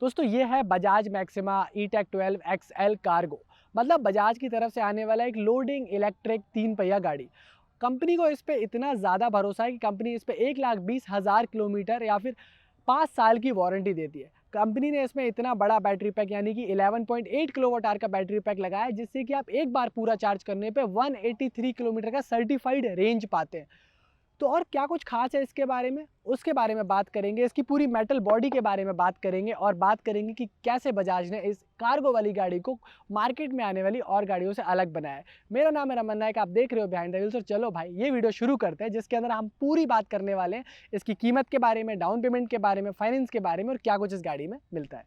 दोस्तों ये है Bajaj Maxima E Tec 12 XL cargo. मतलब बजाज की तरफ से आने वाला एक लोडिंग इलेक्ट्रिक 3 पहिया गाड़ी। कंपनी को इस पे इतना ज़्यादा भरोसा है कि कंपनी इस पे 1,20,000 किलोमीटर या फिर 5 साल की वारंटी देती है। कंपनी ने इसमें इतना बड़ा बैटरी पैक यानी कि 11.8 किलोवाट आवर का बैटरी पैक लगाया है, जिससे कि आप एक बार पूरा चार्ज करने पे 183 किलोमीटर का सर्टिफाइड रेंज पाते हैं। तो और क्या कुछ खास है इसके बारे में, उसके बारे में बात करेंगे। इसकी पूरी मेटल बॉडी के बारे में बात करेंगे और बात करेंगे कि कैसे बजाज ने इस कार्गो वाली गाड़ी को मार्केट में आने वाली और गाड़ियों से अलग बनाया है। मेरा नाम है रमन नायक, आप देख रहे हो बिहाइंड द व्हील्स। और चलो भाई ये वीडियो शुरू करते हैं, जिसके अंदर हम पूरी बात करने वाले हैं इसकी कीमत के बारे में, डाउन पेमेंट के बारे में, फाइनेंस के बारे में और क्या कुछ इस गाड़ी में मिलता है।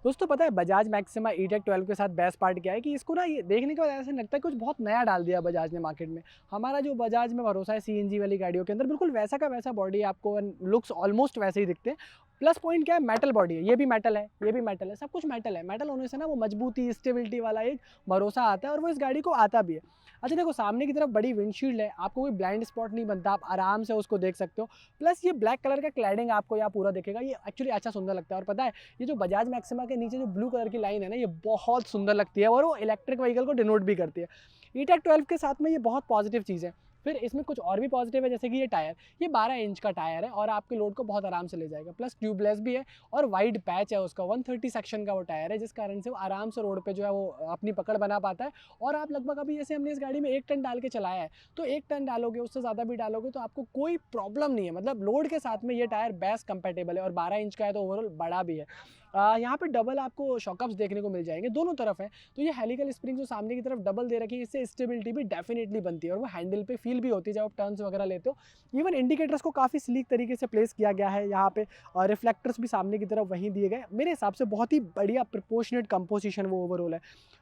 दोस्तों पता है बजाज मैक्सिमा ई-टेक 12 के साथ बेस्ट पार्ट क्या है कि इसको ना ये देखने के बाद ऐसा लगता है कुछ बहुत नया डाल दिया बजाज ने मार्केट में। हमारा जो बजाज में भरोसा है सीएनजी वाली गाड़ियों के अंदर, बिल्कुल वैसा का वैसा बॉडी आपको, लुक्स ऑलमोस्ट वैसे ही दिखते हैं। प्लस पॉइंट क्या है, मेटल बॉडी है, ये भी मेटल है, ये भी मेटल है, सब कुछ मेटल है। मेटल होने से ना वो मजबूती, स्टेबिलिटी वाला एक भरोसा आता है और वो इस गाड़ी को आता भी है। अच्छा देखो, सामने की तरफ बड़ी विंडशील्ड है, आपको कोई ब्लाइंड स्पॉट नहीं बनता, आप आराम से उसको देख सकते हो। प्लस ये ब्लैक कलर का क्लैडिंग आपको यहाँ पूरा दिखेगा, ये एक्चुअली अच्छा सुंदर लगता है। और पता है ये जो बजाज मैक्सिमा के नीचे जो ब्लू कलर की लाइन है ना, ये बहुत सुंदर लगती है और वो इलेक्ट्रिक व्हीकल को डिनोट भी करती है। ई-टेक 12 के साथ में ये बहुत पॉजिटिव चीज़ है। फिर इसमें कुछ और भी पॉजिटिव है, जैसे कि ये टायर, ये 12 इंच का टायर है और आपके लोड को बहुत आराम से ले जाएगा। प्लस ट्यूबलेस भी है और वाइड पैच है उसका, 130 सेक्शन का वो टायर है, जिस कारण से वो आराम से रोड पे जो है वो अपनी पकड़ बना पाता है। और आप लगभग अभी जैसे हमने इस गाड़ी में 1 टन डाल के चलाया है, तो 1 टन डालोगे, उससे ज़्यादा भी डालोगे तो आपको कोई प्रॉब्लम नहीं है। मतलब लोड के साथ में ये टायर बेस्ट कंपेटेबल है और 12 इंच का है तो ओवरऑल बड़ा भी है। यहाँ पे डबल आपको शॉकअप्स देखने को मिल जाएंगे, दोनों तरफ है। तो ये हेलिकल स्प्रिंग जो सामने की तरफ डबल दे रखी है, इससे स्टेबिलिटी भी डेफिनेटली बनती है और वो हैंडल पे फील भी होती है जब आप टर्न्स वगैरह लेते हो। इवन इंडिकेटर्स को काफ़ी स्लीक तरीके से प्लेस किया गया है यहाँ पे, और रिफ्लेक्टर्स भी सामने की तरफ वहीं दिए गए। मेरे हिसाब से बहुत ही बढ़िया प्रोपोर्शनेट कंपोजिशन वो ओवरऑल है।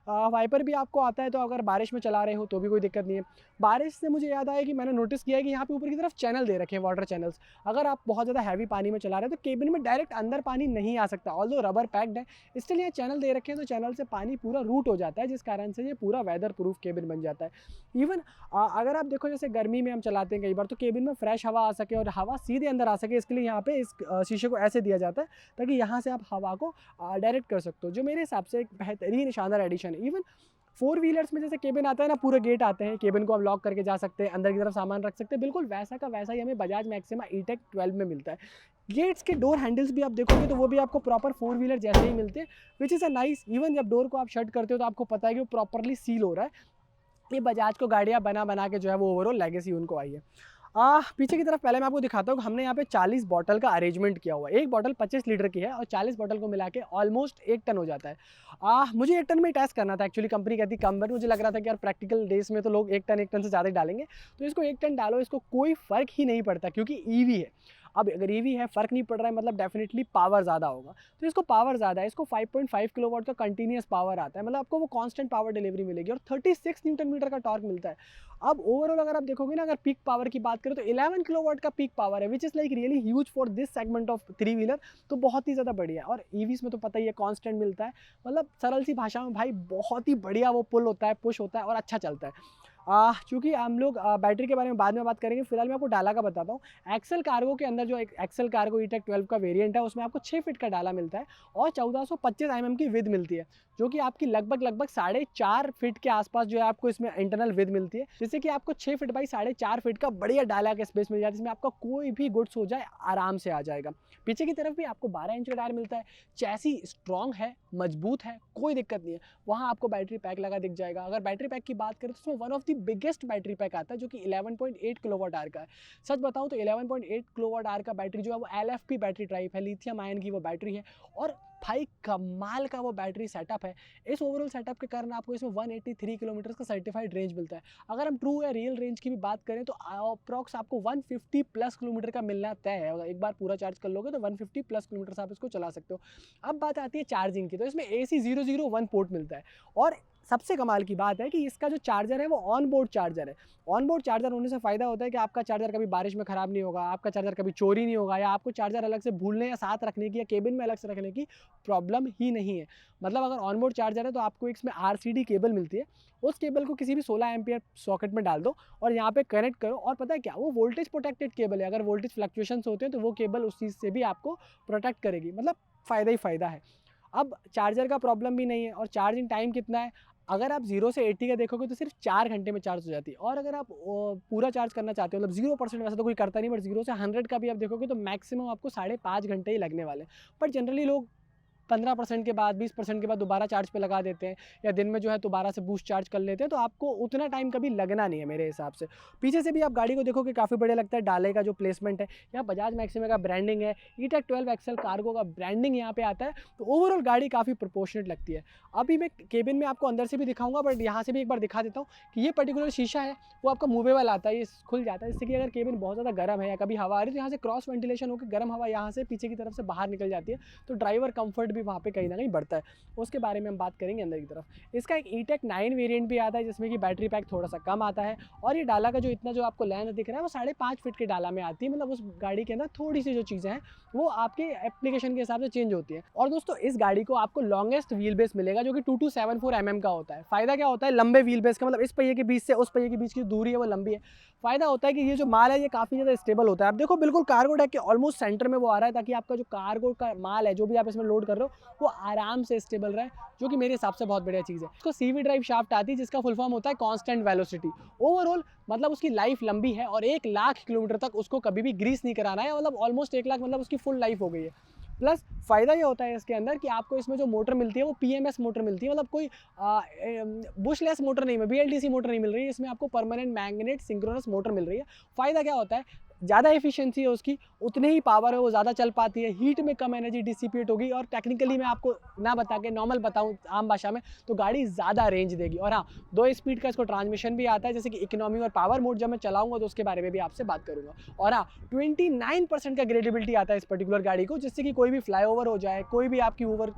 वाइपर भी आपको आता है, तो अगर बारिश में चला रहे हो तो भी कोई दिक्कत नहीं है। बारिश से मुझे याद आया कि मैंने नोटिस किया है कि यहाँ पे ऊपर की तरफ चैनल दे रखे हैं, वाटर चैनल्स। अगर आप बहुत ज़्यादा हैवी पानी में चला रहे हो तो केबिन में डायरेक्ट अंदर पानी नहीं आ सकता, ऑल्दो रबर पैक्ड है, इसलिए ये चैनल दे रखे हैं, तो चैनल से पानी पूरा रूट हो जाता है, जिस कारण से ये पूरा वेदर प्रूफ केबिन बन जाता है। इवन अगर आप देखो जैसे गर्मी में हम चलाते हैं कई बार, तो केबिन में फ्रेश हवा आ सके और हवा सीधे अंदर आ सके, इसके लिए यहाँ पे इस शीशे को ऐसे दिया जाता है ताकि यहाँ से आप हवा को डायरेक्ट कर सकते हो, जो मेरे हिसाब से एक बेहतरीन शानदार एडिशन है। इवन 4 व्हीलर्स में जैसे केबिन आता है ना, पूरे गेट आते हैं, केबिन को आप लॉक करके जा सकते हैं, अंदर की तरफ सामान रख सकते हैं, बिल्कुल वैसा का वैसा ही हमें बजाज मैक्सिमा ई-टेक 12 में मिलता है। गेट्स के डोर हैंडल्स भी आप देखोगे तो वो भी आपको प्रॉपर 4 व्हीलर जैसे ही मिलते हैं, which is a nice. Even जब डोर को आप शट करते हो तो आपको पता है कि वो प्रॉपरली सील हो रहा है। ये बजाज को गाड़ियाँ बना बना के जो है वो ओवरऑल लेगेसी उनको आई है। पीछे की तरफ पहले मैं आपको दिखाता हूँ कि हमने यहाँ पे 40 बॉटल का अरेंजमेंट किया हुआ है। एक बॉटल 25 लीटर की है और 40 बॉटल को मिला के ऑलमोस्ट 1 टन हो जाता है। मुझे 1 टन में टेस्ट करना था एक्चुअली, कंपनी कहती कम, बट मुझे लग रहा था कि यार प्रैक्टिकल डेज में तो लोग 1 टन से ज़्यादा ही डालेंगे, तो इसको 1 टन डालो, इसको कोई फ़र्क ही नहीं पड़ता क्योंकि ईवी है। अब अगर ईवी है, फ़र्क नहीं पड़ रहा है, मतलब डेफिनेटली पावर ज़्यादा होगा। तो इसको पावर ज़्यादा है, इसको 5.5 किलोवाट का कंटिन्यूअस पावर आता है, मतलब आपको वो कांस्टेंट पावर डिलीवरी मिलेगी और 36 न्यूटन मीटर का टॉर्क मिलता है। अब ओवरऑल अगर आप देखोगे ना, अगर पीक पावर की बात करें तो 11 किलोवाट का पीक पावर है, which is like really huge for this segment of 3 wheeler. तो बहुत ही ज़्यादा बढ़िया है। और ईवीज़ में तो पता ही है कांस्टेंट मिलता है, मतलब सरल सी भाषा में भाई बहुत ही बढ़िया वो पुल होता है, पुश होता है और अच्छा चलता है। चूँकि हम लोग बैटरी के बारे में बाद में बात करेंगे, फिलहाल मैं आपको डाला का बताता हूँ। एक्सेल कार्गो के अंदर जो एक एक्सेल कार्गो ई-टेक 12 का वेरिएंट है, उसमें आपको 6 फीट का डाला मिलता है और 1425 की विड्थ मिलती है, जो कि आपकी लगभग 4.5 फीट के आसपास जो है आपको इसमें इंटरनल विड्थ मिलती है, जिससे कि आपको 6 फीट बाई 4.5 फीट का बढ़िया डाला का स्पेस मिल जाता है, जिसमें आपका कोई भी गुड्स हो जाए आराम से आ जाएगा। पीछे की तरफ भी आपको 12 इंच का टायर मिलता है, चैसी स्ट्रॉन्ग है, मजबूत है, कोई दिक्कत नहीं है। वहाँ आपको बैटरी पैक लगा दिख जाएगा। अगर बैटरी पैक की बात करें तो उसमें one of the biggest battery pack आता है, जो कि 11.8 किलोवाट आवर का है। सच बताऊं तो 11.8 किलोवाट आवर का बैटरी जो है वो LFP बैटरी टाइप है, लिथियम आयन की वो बैटरी है और भाई कमाल का वो बैटरी सेटअप है। इस ओवरऑल सेटअप के कारण आपको इसमें 183 किलोमीटर का सर्टिफाइड रेंज मिलता है। अगर हम ट्रू या रियल रेंज की भी बात करें तो अप्रॉक्स आपको 150 प्लस किलोमीटर का मिलना तय है। अगर एक बार पूरा चार्ज कर लोगे तो 150 प्लस किलोमीटर आप इसको चला सकते हो। अब बात आती है चार्जिंग की, तो इसमें AC 001 पोर्ट मिलता है और सबसे कमाल की बात है कि इसका जो चार्जर है वो ऑन बोर्ड चार्जर है। ऑन बोर्ड चार्जर होने से फ़ायदा होता है कि आपका चार्जर कभी बारिश में ख़राब नहीं होगा, आपका चार्जर कभी चोरी नहीं होगा, या आपको चार्जर अलग से भूलने या साथ रखने की या केबिन में अलग से रखने की प्रॉब्लम ही नहीं है। मतलब अगर ऑन बोर्ड चार्जर है तो आपको इसमें आरसीडी केबल मिलती है, उस केबल को किसी भी 16 एम्पीयर सॉकेट में डाल दो और यहाँ पे कनेक्ट करो, और पता है क्या, वो वोल्टेज प्रोटेक्टेड केबल है। अगर वोल्टेज फ्लक्चुएशंस होते हैं तो वो केबल उस चीज़ से भी आपको प्रोटेक्ट करेगी, मतलब फ़ायदा ही फ़ायदा है। अब चार्जर का प्रॉब्लम भी नहीं है, और चार्जिंग टाइम कितना है, अगर आप 0 से 80 का देखोगे तो सिर्फ 4 घंटे में चार्ज हो जाती है। और अगर आप पूरा चार्ज करना चाहते हो, मतलब 0% वैसे तो कोई करता नहीं, बट 0 से 100 का भी आप देखोगे तो मैक्सिमम आपको 5.5 घंटे ही लगने वाले हैं। बट जनरली लोग 15% के बाद 20% के बाद दोबारा चार्ज पे लगा देते हैं, या दिन में जो है दोबारा से बूस्ट चार्ज कर लेते हैं, तो आपको उतना टाइम कभी लगना नहीं है मेरे हिसाब से। पीछे से भी आप गाड़ी को देखोगे काफ़ी बढ़िया लगता है, डाले का जो प्लेसमेंट है, यहाँ बजाज मैक्सिमा का ब्रांडिंग है, ई-टेक 12 एक्सेल कार्गो का ब्रांडिंग यहाँ पे आता है, तो ओवरऑल गाड़ी काफ़ी प्रोपोर्शनेट लगती है। अभी मैं केबिन में आपको अंदर से भी दिखाऊंगा, बट यहाँ से भी एक बार दिखा देता हूँ कि ये पर्टिकुलर शीशा है वो आपका मूवेबल आता है, ये खुल जाता है, जिससे कि अगर केबिन बहुत ज़्यादा गर्म है या कभी हवा आ रही है तो यहाँ से क्रॉस वेंटिलेशन होकर गर्म हवा यहाँ से पीछे की तरफ से बाहर निकल जाती है, तो ड्राइवर कंफर्ट भी वहाँ पे कहीं ना कहीं बढ़ता है। उसके बारे में हम बात करेंगे अंदर की तरफ। इसका एक ई-टेक 9 वेरिएंट भी आता है, जिसमें कि बैटरी पैक थोड़ा सा कम आता है, और ये डाला का जो इतना जो आपको लेंथ दिख रहा है वो 5.5 फीट के डाला में आती है। मतलब उस गाड़ी के अंदर थोड़ी सी जो चीज़ें हैं वो आपके एप्लीकेशन के हिसाब से चेंज होती है। और दोस्तों इस गाड़ी को आपको लॉन्गेस्ट व्हील बेस मिलेगा, जो कि 2274 mm का होता है। फायदा क्या होता है लंबे व्हील बेस का, मतलब इस पहिए के बीच से उस पहिए के बीच की दूरी है वो लंबी है। फ़ायदा होता है कि ये जो माल है ये काफ़ी ज़्यादा स्टेबल होता है। आप देखो बिल्कुल कार्गो डेक के ऑलमोस्ट सेंटर में वो आ रहा है, ताकि आपका जो कार्गो का माल है जो भी आप इसमें लोड कर रहे हो वो आराम से स्टेबल रहे, जो कि मेरे हिसाब से बहुत बढ़िया चीज़ है। इसको सीवी ड्राइव शाफ्ट आती है, जिसका फुल फॉर्म होता है कांस्टेंट वेलोसिटी। ओवरऑल मतलब उसकी लाइफ लंबी है, और 1 लाख किलोमीटर तक उसको कभी भी ग्रीस नहीं कराना है, मतलब ऑलमोस्ट 1 लाख, मतलब उसकी फुल लाइफ हो गई है। प्लस फ़ायदा ये होता है इसके अंदर कि आपको इसमें जो मोटर मिलती है वो पीएमएस मोटर मिलती है, मतलब कोई बुशलेस मोटर नहीं, बीएलडीसी मोटर नहीं मिल रही है इसमें, आपको परमानेंट मैग्नेट सिंक्रोनस मोटर मिल रही है। फ़ायदा क्या होता है, ज़्यादा एफिशिएंसी है उसकी, उतने ही पावर है, वो ज़्यादा चल पाती है, हीट में कम एनर्जी डिसिपेट होगी, और टेक्निकली मैं आपको ना बता के नॉर्मल बताऊं आम भाषा में, तो गाड़ी ज़्यादा रेंज देगी। और हाँ, 2 स्पीड का इसको ट्रांसमिशन भी आता है, जैसे कि इकोनॉमी और पावर मोड जब मैं चलाऊंगा तो उसके बारे में भी आपसे बात करूंगा। और हाँ, 29% का ग्रेडेबिलिटी आता है इस पर्टिकुलर गाड़ी को, जिससे कि कोई भी फ्लाईओवर हो जाए, कोई भी आपकी ऊबर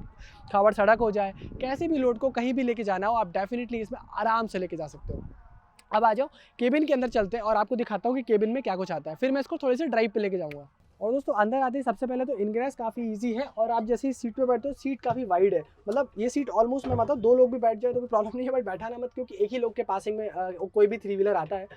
खावर सड़क हो जाए, कैसे भी लोड को कहीं भी लेके जाना हो, आप डेफिनेटली इसमें आराम से लेके जा सकते हो। अब आ जाओ केबिन के अंदर चलते हैं और आपको दिखाता हूँ कि केबिन में क्या कुछ आता है, फिर मैं इसको थोड़ी सी ड्राइव पे लेके जाऊँगा। और दोस्तों अंदर आते ही सबसे पहले तो इनग्रेस काफ़ी इजी है, और आप जैसे ही सीट पे बैठते हो सीट काफ़ी वाइड है, मतलब ये सीट ऑलमोस्ट मैं मतलब 2 लोग भी बैठ जाए तो कोई प्रॉब्लम नहीं है, बट बैठाना मत, क्योंकि एक ही लोग के पासिंग में कोई भी 3 व्हीलर आता है।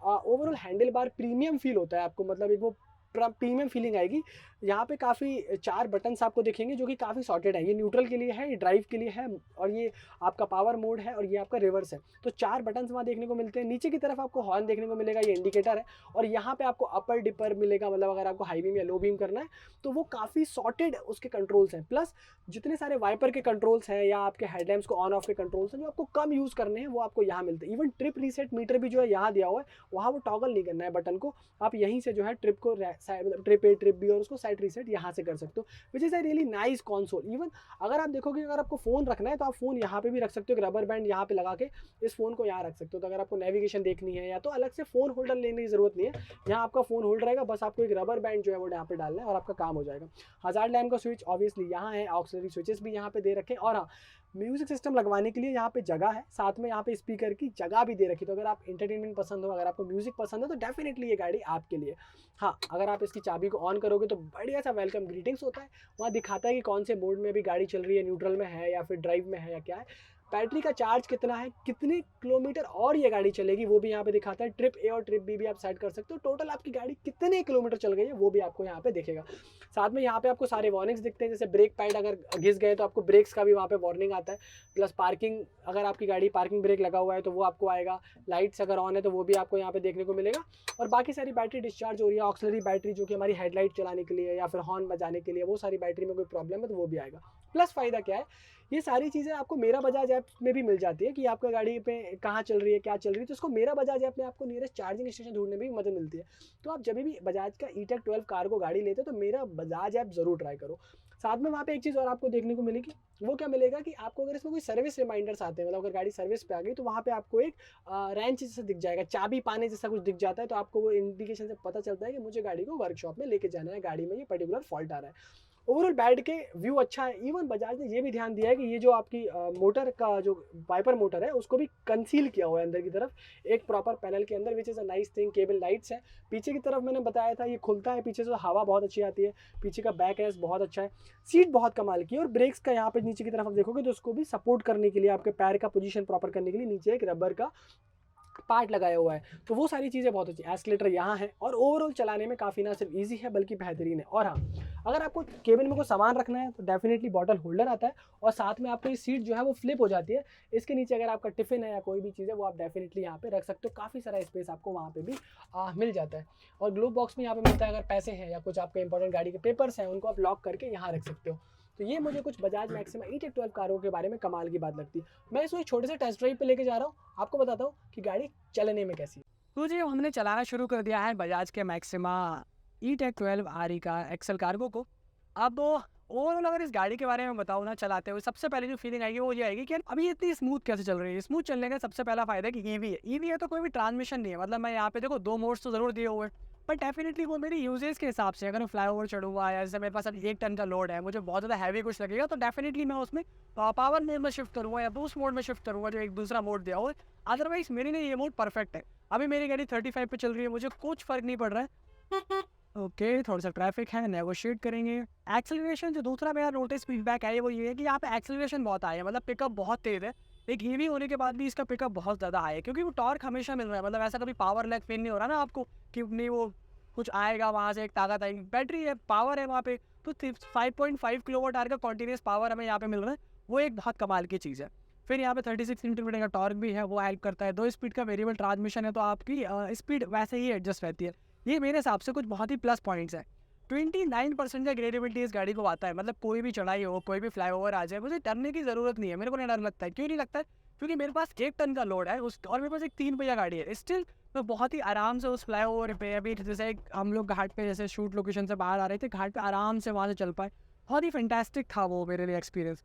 Overall handle bar premium feel होता है आपको, मतलब एक वो प्रीमियम फीलिंग आएगी। यहाँ पे काफ़ी 4 बटन्स आपको दिखेंगे जो कि काफ़ी सॉर्टेड है, ये न्यूट्रल के लिए है, ये ड्राइव के लिए है, और ये आपका पावर मोड है, और ये आपका रिवर्स है। तो 4 बटन्स वहाँ देखने को मिलते हैं। नीचे की तरफ आपको हॉर्न देखने को मिलेगा, ये इंडिकेटर है, और यहाँ पे आपको अपर डिपर मिलेगा, मतलब अगर आपको हाई बीम या लो बीम करना है तो वो काफ़ी सॉर्टेड उसके कंट्रोल्स हैं। प्लस जितने सारे वाइपर के कंट्रोल्स हैं या आपके हेडलैम्प्स को ऑन ऑफ के कंट्रोल्स हैं जो आपको कम यूज़ करने हैं, वो आपको यहाँ मिलते हैं। इवन ट्रिप रीसेट मीटर भी जो है यहाँ दिया हुआ है, वहाँ वो टॉगल नहीं करना है बटन को, आप यहीं से जो है ट्रिप को ट्रिप ए ट्रिप बी और उसको साइड रीसेट यहाँ से कर सकते हो, which is a really nice console. Even अगर आप देखोगे अगर आपको फ़ोन रखना है तो आप फ़ोन यहाँ पे भी रख सकते हो, एक रबर बैंड यहाँ पे लगा के इस फ़ोन को यहाँ रख सकते हो। तो अगर आपको नेविगेशन देखनी है या तो अलग से फ़ोन होल्डर लेने की ज़रूरत नहीं है, यहाँ आपका फ़ोन होल्डर रहेगा, बस आपको एक रबर बैंड जो है वो यहाँ पे डालना है और आपका काम हो जाएगा। हज़ार्ड लैम्प का स्विच ऑब्वियसली यहाँ है, ऑक्सिलरी स्विचेस भी यहाँ पे दे रखे हैं, और हाँ, म्यूजिक सिस्टम लगवाने के लिए यहाँ पे जगह है, साथ में यहाँ पे स्पीकर की जगह भी दे रखी। तो अगर आप एंटरटेनमेंट पसंद हो, अगर आपको म्यूजिक पसंद है तो डेफिनेटली ये गाड़ी आपके लिए। हाँ, अगर आप इसकी चाबी को ऑन करोगे तो बढ़िया सा वेलकम ग्रीटिंग्स होता है, वहाँ दिखाता है कि कौन से मोड में भी गाड़ी चल रही है, न्यूट्रल में है या फिर ड्राइव में है या क्या है, बैटरी का चार्ज कितना है, कितने किलोमीटर और ये गाड़ी चलेगी वो भी यहाँ पे दिखाता है। ट्रिप ए और ट्रिप बी भी आप सेट कर सकते हो, टोटल आपकी गाड़ी कितने किलोमीटर चल गई है वो भी आपको यहाँ पे दिखेगा। साथ में यहाँ पे आपको सारे वार्निंग्स दिखते हैं, जैसे ब्रेक पैड अगर घिस गए तो आपको ब्रेक्स का भी वहाँ पे वार्निंग आता है। प्लस पार्किंग, अगर आपकी गाड़ी पार्किंग ब्रेक लगा हुआ है तो वो आपको आएगा, लाइट्स अगर ऑन है तो वो भी आपको यहाँ पे देखने को मिलेगा। और बाकी सारी बैटरी डिस्चार्ज हो रही है, ऑक्सिलरी बैटरी जो कि हमारी हेडलाइट चलाने के लिए या फिर हॉर्न बजाने के लिए, वो सारी बैटरी में कोई प्रॉब्लम है तो वो भी आएगा। प्लस फ़ायदा क्या है, ये सारी चीज़ें आपको मेरा बजाज ऐप में भी मिल जाती है कि आपका गाड़ी पे कहाँ चल रही है, क्या चल रही है, तो उसको मेरा बजाज ऐप में आपको नियरेस्ट चार्जिंग स्टेशन ढूंढने में भी मदद मिलती है। तो आप जब भी बजाज का ई-टेक 12 कार्गो गाड़ी लेते हो तो मेरा बजाज ऐप ज़रूर ट्राई करो। साथ में वहाँ पे एक चीज़ और आपको देखने को मिलेगी, वो क्या मिलेगा कि आपको अगर इसमें कोई सर्विस रिमाइंडर्स आते हैं, मतलब अगर गाड़ी सर्विस पे आ गई तो वहाँ पे आपको एक रेंच जैसा दिख जाएगा, चाबी पाने जैसा कुछ दिख जाता है, तो आपको वो इंडिकेशन से पता चलता है कि मुझे गाड़ी को वर्कशॉप में लेके जाना है, गाड़ी में ये पर्टिकुलर फॉल्ट आ रहा है। ओवरऑल बैड के व्यू अच्छा है। इवन बजाज ने ये भी ध्यान दिया है कि ये जो आपकी मोटर का जो वाइपर मोटर है उसको भी कंसील किया हुआ है अंदर की तरफ एक प्रॉपर पैनल के अंदर, which is a nice thing. Cable lights है पीछे की तरफ, मैंने बताया था ये खुलता है पीछे से, हवा बहुत अच्छी आती है। पीछे का बैक रेस्ट बहुत अच्छा है, सीट बहुत कमाल की है, और ब्रेक्स का यहाँ पे नीचे की तरफ आप देखोगे तो उसको भी सपोर्ट करने के लिए, आपके पैर का पोजीशन प्रॉपर करने के लिए नीचे एक रबर का पार्ट लगाया हुआ है। तो वो सारी चीज़ें बहुत अच्छी, एस्केलेटर यहाँ है, और ओवरऑल चलाने में काफ़ी ना सिर्फ ईजी है बल्कि बेहतरीन है। और हाँ, अगर आपको केबिन में कोई सामान रखना है तो डेफिनेटली बॉटल होल्डर आता है, और साथ में आपको ये सीट जो है वो फ्लिप हो जाती है। इसके नीचे अगर आपका टिफ़िन है या कोई भी चीज़ है वो आप डेफिनेटली यहाँ पे रख सकते हो, काफ़ी सारा स्पेस आपको वहाँ पे भी मिल जाता है। और ग्लोव बॉक्स में यहाँ पे मिलता है, अगर पैसे हैं या कुछ आपके इंपॉर्टेंट गाड़ी के पेपर्स हैं उनको आप लॉक करके यहाँ रख सकते हो। तो ये मुझे कुछ बजाज मैक्सिमा ई-टेक 12 कारों के बारे में कमाल की बात लगती है। मैं इसको एक छोटे से टेस्ट ड्राइव पे लेके जा रहा हूँ, आपको बताता हूँ कि गाड़ी चलने में कैसी है। तो जी हमने चलाना शुरू कर दिया है बजाज के मैक्सिमा ई-टेक 12 आरई का एक्सेल कार्गो को। अब ओवरऑल अगर इस गाड़ी के बारे में बताऊँ ना, चलाते हुए सबसे पहले जो फीलिंग आएगी वो ये आएगी कि अभी इतनी स्मूथ कैसे चल रही है। स्मूथ चलने का सबसे पहला फायदा है कि ईवी है। ईवी है तो कोई भी ट्रांसमिशन नहीं है, मतलब मैं यहाँ पे देखो 2 मोड्स तो ज़रूर दिए हुए हैं, पर डेफिनेटली वो मेरी यूजेज के हिसाब से, अगर मैं फ्लाईओवर चढ़ूंगा या जैसे मेरे पास अभी 1 टन का लोड है, मुझे बहुत ज़्यादा हैवी कुछ लगेगा, तो डेफिनेटली मैं उसमें पावर मोड में शिफ्ट करूँगा या बूस्ट मोड में शिफ्ट करूँगा, जो एक दूसरा मोड दिया हुआ है। अदरवाइज मेरे लिए ये मोड परफेक्ट है। अभी मेरी गाड़ी 35 पे चल रही है, मुझे कुछ फ़र्क नहीं पड़ रहा है। ओके, थोड़ा सा ट्रैफिक है, नेगोशिएट करेंगे। एक्सेलरेशन जो दूसरा मेरा नोटिस फीडबैक है वो ये है कि यहाँ पे एक्सेलरेशन बहुत हाई है, मतलब पिकअप बहुत तेज़ है। एक ईवी होने के बाद भी इसका पिकअप बहुत ज़्यादा हाई है, क्योंकि वो टॉर्क हमेशा मिल रहा है, मतलब ऐसा कभी पावर लैग फील नहीं हो रहा ना आपको कि नहीं वो कुछ आएगा वहाँ से एक ताकत आएगी। बैटरी है, पावर है वहाँ पे, तो 5.5 किलोवाट आवर का कॉन्टीन्यूस पावर हमें यहाँ पे मिल रहा है, वो एक बहुत कमाल की चीज़ है। फिर यहाँ पे 36 न्यूटन का टॉर्क भी है, वो हेल्प करता है। 2 स्पीड का वेरिएबल ट्रांसमिशन है, तो आपकी स्पीड वैसे ही एडजस्ट रहती है। ये मेरे हिसाब से कुछ बहुत ही प्लस पॉइंट्स है। 29% का ग्रेडेबिलिटी इस गाड़ी को आता है, मतलब कोई भी चढ़ाई हो, कोई भी फ्लाईओवर आ जाए, मुझे डरने की ज़रूरत नहीं है। मेरे को नहीं डर लगता है। क्यों नहीं लगता है? क्योंकि मेरे पास 1 टन का लोड है और मेरे पास एक 3 पहिया गाड़ी है। स्टिल मैं बहुत ही आराम से उस फ्लाईओवर पे, अभी जैसे हम लोग घाट पे जैसे शूट लोकेशन से बाहर आ रहे थे, घाट पे आराम से वहाँ से चल पाए। बहुत ही फैंटास्टिक था वो मेरे लिए एक्सपीरियंस।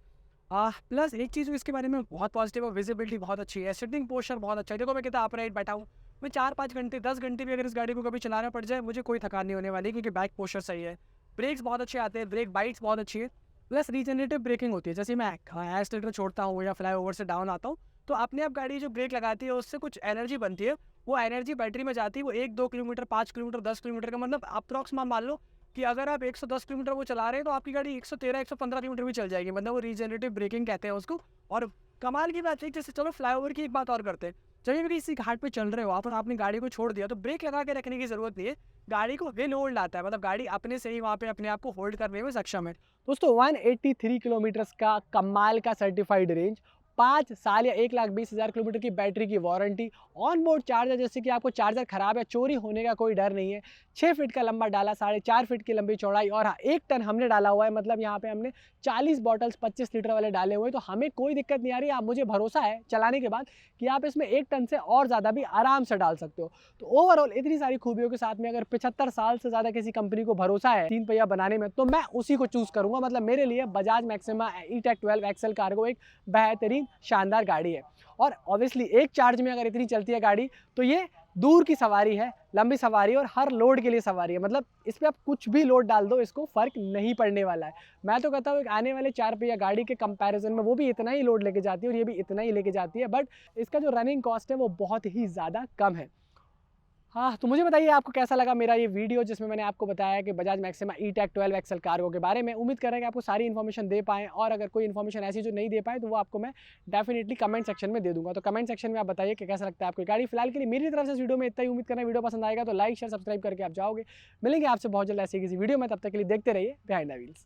प्लस एक चीज़ इसके बारे में बहुत पॉजिटिव है, विजिबिलिटी बहुत अच्छी है, सिटिंग पोस्चर बहुत अच्छा है। देखो मैं कितना अपराइट बैठा हूँ, मैं 4-5 घंटे 10 घंटे भी अगर इस गाड़ी को कभी चलाना पड़ जाए मुझे कोई थकान नहीं होने वाली, क्योंकि बैक पोस्चर सही है, ब्रेक्स बहुत अच्छे आते हैं, ब्रेक बाइट्स बहुत अच्छी है, प्लस रीजनरेटिव ब्रेकिंग होती है। जैसे मैं एक्सीलरेटर छोड़ता हूँ या फ्लाईओवर से डाउन आता हूँ, तो अपने आप गाड़ी जो ब्रेक लगाती है उससे कुछ एनर्जी बनती है, वो एनर्जी बैटरी में जाती है, वो 1-2 किलोमीटर, 5 किलोमीटर, 10 किलोमीटर का, मतलब अप्रॉक्स मान लो कि अगर आप 110 किलोमीटर वो चला रहे हैं तो आपकी गाड़ी 113-115 किलोमीटर भी चल जाएगी, मतलब वो रीजनरेटिव ब्रेकिंग कहते हैं उसको। और कमाल की बात है, जैसे चलो फ्लाईओवर की एक बात और करते हैं, जब भी किसी घाट पे चल रहे हो आप और आपने गाड़ी को छोड़ दिया, तो ब्रेक लगा के रखने की जरूरत नहीं है, गाड़ी को विन होल्ड आता है, मतलब गाड़ी अपने से ही वहाँ पे अपने आप को होल्ड करने में सक्षम है। दोस्तों 183 किलोमीटर्स का कमाल का सर्टिफाइड रेंज, 5 साल या 1,20,000 किलोमीटर की बैटरी की वारंटी, ऑन बोर्ड चार्जर, जैसे कि आपको चार्जर खराब या चोरी होने का कोई डर नहीं है। 6 फीट का लंबा डाला, 4.5 फीट की लंबी चौड़ाई, और हाँ 1 टन हमने डाला हुआ है, मतलब यहाँ पे हमने 40 बॉटल्स 25 लीटर वाले डाले हुए हैं, तो हमें कोई दिक्कत नहीं आ रही। आप मुझे भरोसा है चलाने के बाद कि आप इसमें 1 टन से और ज़्यादा भी आराम से डाल सकते हो। तो ओवरऑल इतनी सारी खूबियों के साथ में अगर 75 साल से ज़्यादा किसी कंपनी को भरोसा है 3 पहिया बनाने में, तो मैं उसी को चूज़ करूँगा। मतलब मेरे लिए Bajaj Maxima E Tec 12 XL cargo एक बेहतरीन शानदार गाड़ी है। और ऑब्वियसली एक चार्ज में अगर इतनी चलती है गाड़ी, तो ये दूर की सवारी है, लंबी सवारी, और हर लोड के लिए सवारी है। मतलब इस पे आप कुछ भी लोड डाल दो, इसको फ़र्क नहीं पड़ने वाला है। मैं तो कहता हूँ एक आने वाले 4 पहिया गाड़ी के कंपैरिजन में वो भी इतना ही लोड लेके जाती है और ये भी इतना ही लेके जाती है, बट इसका जो रनिंग कॉस्ट है वो बहुत ही ज़्यादा कम है। हाँ, तो मुझे बताइए आपको कैसा लगा मेरा ये वीडियो, जिसमें मैंने आपको बताया कि Bajaj Maxima E Tec 12 XL cargo के बारे में। उम्मीद कर रहे हैं कि आपको सारी इन्फॉर्मेशन दे पाएँ, और अगर कोई इन्फॉर्मेशन ऐसी जो नहीं दे पाए तो वो आपको मैं डेफिनेटली कमेंट सेक्शन में दे दूँगा। तो कमेंट सेक्शन में आप बताइए कि कैसा लगता है आपको गाड़ी। फिलहाल के लिए मेरी तरफ से इस वीडियो में इतना ही। उम्मीद कर रहे हैं वीडियो पसंद आएगा, तो लाइक शेयर सब्सक्राइब करके आप जाओगे। मिलेंगे आपसे बहुत जल्द ऐसी किसी वीडियो में, तब तक के लिए देखते रहिए बिहाइंड द व्हील्स।